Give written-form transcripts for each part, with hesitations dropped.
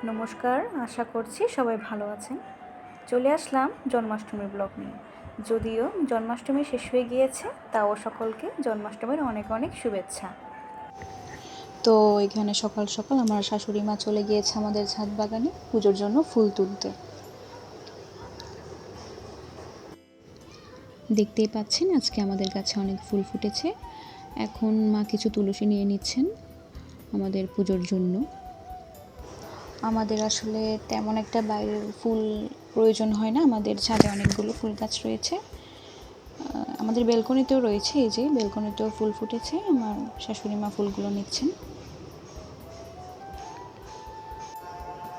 নমস্কার, আশা করছি সবাই ভালো আছেন। চলে আসলাম জন্মাষ্টমীর ব্লগ নিয়ে। যদিও জন্মাষ্টমী শেষ হয়ে গিয়েছে, তাও সকলকে জন্মাষ্টমীর অনেক অনেক শুভেচ্ছা। তো এখানে সকাল সকাল আমার শাশুড়ি মা চলে গিয়েছে আমাদের ছাদ বাগানে পুজোর জন্য ফুল তুলতে। দেখতেই পাচ্ছেন আজকে আমাদের গাছে অনেক ফুল ফুটেছে। এখন মা কিছু তুলসী নিয়ে নিচ্ছেন আমাদের পুজোর জন্য। আমাদের আসলে তেমন একটা বাইরের ফুল প্রয়োজন হয় না, আমাদের ছাদে অনেকগুলো ফুল গাছ রয়েছে। আমাদের বেলকনিতেও রয়েছে, এই যে বেলকনিতেও ফুল ফুটেছে। আমার শাশুড়ি মা ফুলগুলো নিচ্ছেন।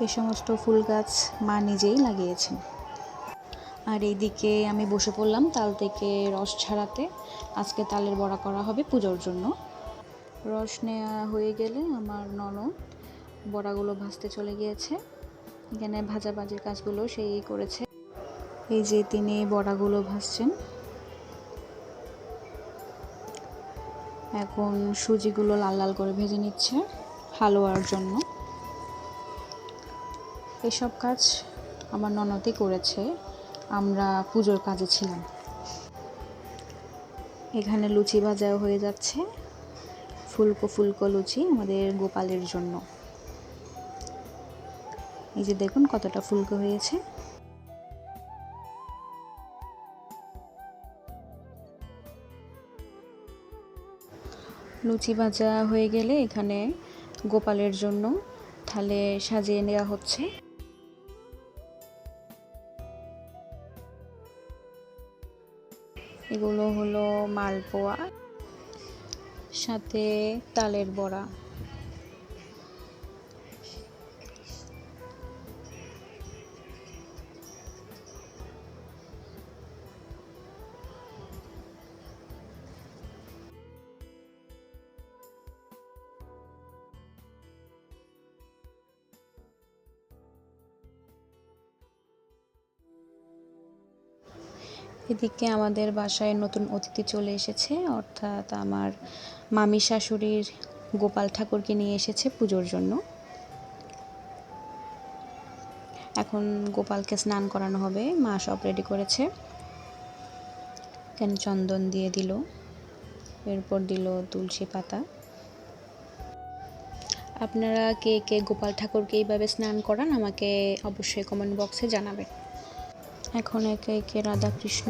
এই সমস্ত ফুল গাছ মা নিজেই লাগিয়েছেন। আর এইদিকে আমি বসে পড়লাম তাল থেকে রস ছাড়াতে। আজকে তালের বড়া করা হবে পুজোর জন্য। রস নেওয়া হয়ে গেলে আমার ননদ বড়াগুলো ভাজতে চলে গিয়েছে। এখানে ভাজাভাজির কাজগুলো সেই করেছে। এই যে তিনি বড়াগুলো ভাজছেন। এখন সুজিগুলো লাল লাল করে ভেজে নিচ্ছে হালুয়ার জন্য। এসব কাজ আমার ননদই করেছে, আমরা পুজোর কাজে ছিলাম। এখানে লুচি ভাজা হয়ে যাচ্ছে, ফুলকো ফুলকো লুচি আমাদের গোপালের জন্য। এই যে দেখুন কতটা ফুলকো হয়েছে। লুচি ভাজা হয়ে গেলে এখানে গোপালের জন্য থালে সাজিয়ে নেওয়া হচ্ছে। এগুলো হলো মালপোয়া, সাথে তালের বড়া। এদিকে আমাদের বাসায় নতুন অতিথি চলে এসেছে, অর্থাৎ আমার মামি শাশুড়ির গোপাল ঠাকুরকে নিয়ে এসেছে পুজোর জন্য। এখন গোপালকে স্নান করানো হবে, মা সব রেডি করেছে। এখানে চন্দন দিয়ে দিল, এরপর দিল তুলসী পাতা। আপনারা কে কে গোপাল ঠাকুরকে এইভাবে স্নান করান আমাকে অবশ্যই কমেন্ট বক্সে জানাবেন। এখন একে একে রাধা কৃষ্ণ,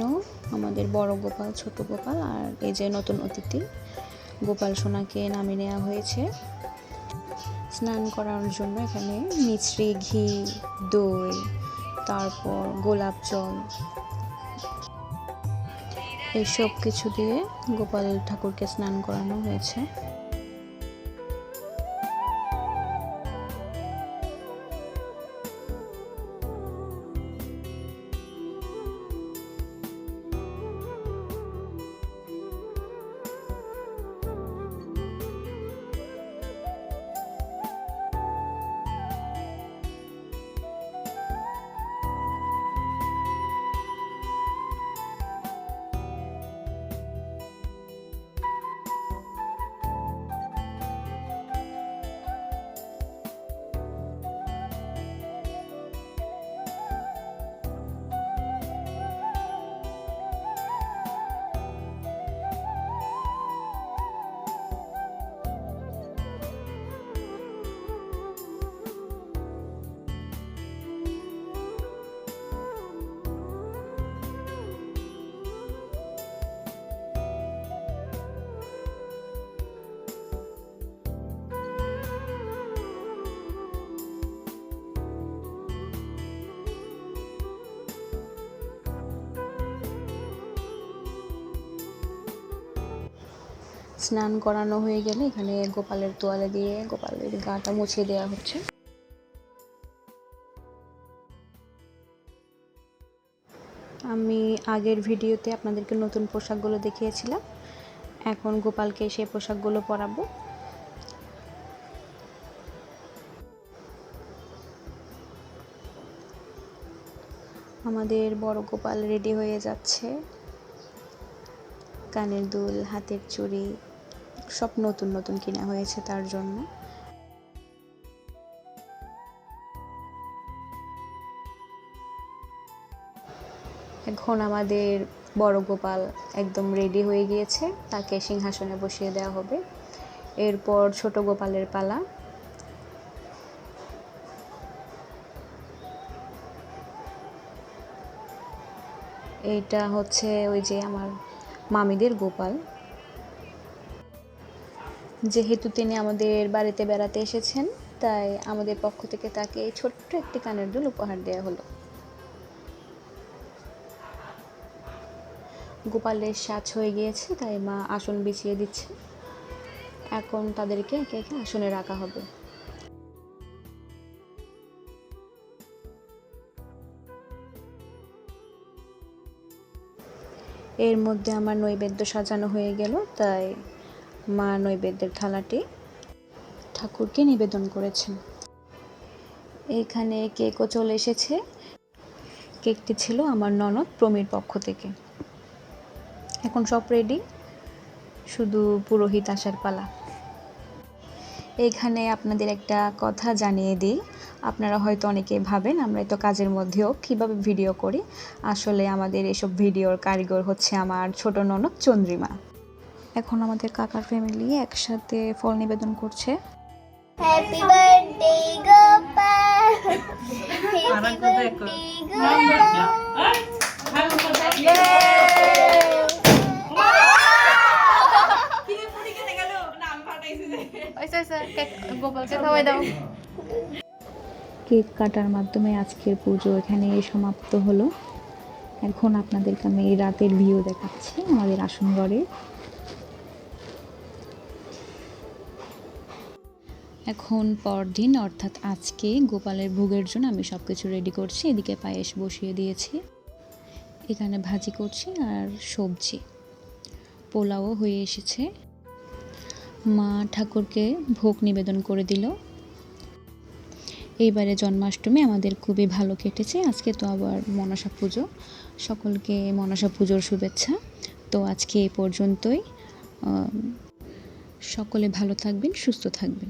আমাদের বড় গোপাল, ছোট গোপাল, আর এই যে নতুন অতিথি গোপাল সোনাকে নামিয়ে নেওয়া হয়েছে স্নান করানোর জন্য। এখানে মিছরি, ঘি, দই, তারপর গোলাপ জল, এইসব কিছু দিয়ে গোপাল ঠাকুরকে স্নান করানো হয়েছে। স্নান করানো হয়ে গেলে এখানে গোপালের তোয়ালে দিয়ে গোপালের গাটা মুছিয়ে দেওয়া হচ্ছে। আমি আগের ভিডিওতে আপনাদেরকে নতুন পোশাকগুলো দেখিয়েছিলাম, এখন গোপালকে সেই পোশাকগুলো পরাবো। আমাদের বড় গোপাল রেডি হয়ে যাচ্ছে, কানের দুল, হাতের চুড়ি সব নতুন নতুন কিনা হয়েছে তার জন্য। এখন আমাদের বড় গোপাল একদম রেডি হয়ে গিয়েছে, তাকে সিংহাসনে বসিয়ে দেওয়া হবে। এরপর ছোট গোপালের পালা। এইটা হচ্ছে ওই যে আমার মামিদের গোপাল। যেহেতু তিনি আমাদের বাড়িতে বেড়াতে এসেছেন, তাই আমাদের পক্ষ থেকে তাকে ছোট্ট একটি কানের দুল উপহার দেওয়া হলো। গোপালের সাজ হয়ে গিয়েছে, তাই মা আসন বিছিয়ে দিচ্ছে। এখন তাদেরকে একে একে আসনে রাখা হবে। এর মধ্যে আমার নৈবেদ্য সাজানো হয়ে গেল, তাই মা নৈবেদ্যের থালাটি ঠাকুরকে নিবেদন করেছেন। এখানে কেকও চলে এসেছে। কেকটি ছিল আমার ননদ প্রমির পক্ষ থেকে। এখন সব রেডি, শুধু পুরোহিত আসার পালা। এখানে আপনাদের একটা কথা জানিয়ে দিই, আপনারা হয়তো অনেকে ভাবেন আমরা তো কাজের মধ্যেও কিভাবে ভিডিও করি। আসলে আমাদের এসব ভিডিওর কারিগর হচ্ছে আমার ছোট ননদ চন্দ্রিমা। এখন আমাদের কাকার ফ্যামিলি একসাথে ফল নিবেদন করছে। Happy birthday Gopal, happy birthday গোপালকে খাওয়াই দাও। কেক কাটার মাধ্যমে আজকের পুজো এখানে সমাপ্ত হলো। এখন আপনাদেরকে আমি রাতের ভিউ দেখাচ্ছি আমাদের আসন ঘরে। এখন পরদিন অর্থাৎ আজকে গোপালের ভোগের জন্য আমি সব কিছু রেডি করছি। এদিকে পায়েস বসিয়ে দিয়েছি, এখানে ভাজি করছি আর সবজি, পোলাও হয়ে এসেছে। মা ঠাকুরকে ভোগ নিবেদন করে দিল। এইবারে জন্মাষ্টমী আমাদের খুবই ভালো কেটেছে। আজকে তো আবার মনসা পুজো, সকলকে মনসা পুজোর শুভেচ্ছা। তো আজকে এই পর্যন্তই। সকলে ভালো থাকবেন, সুস্থ থাকবেন।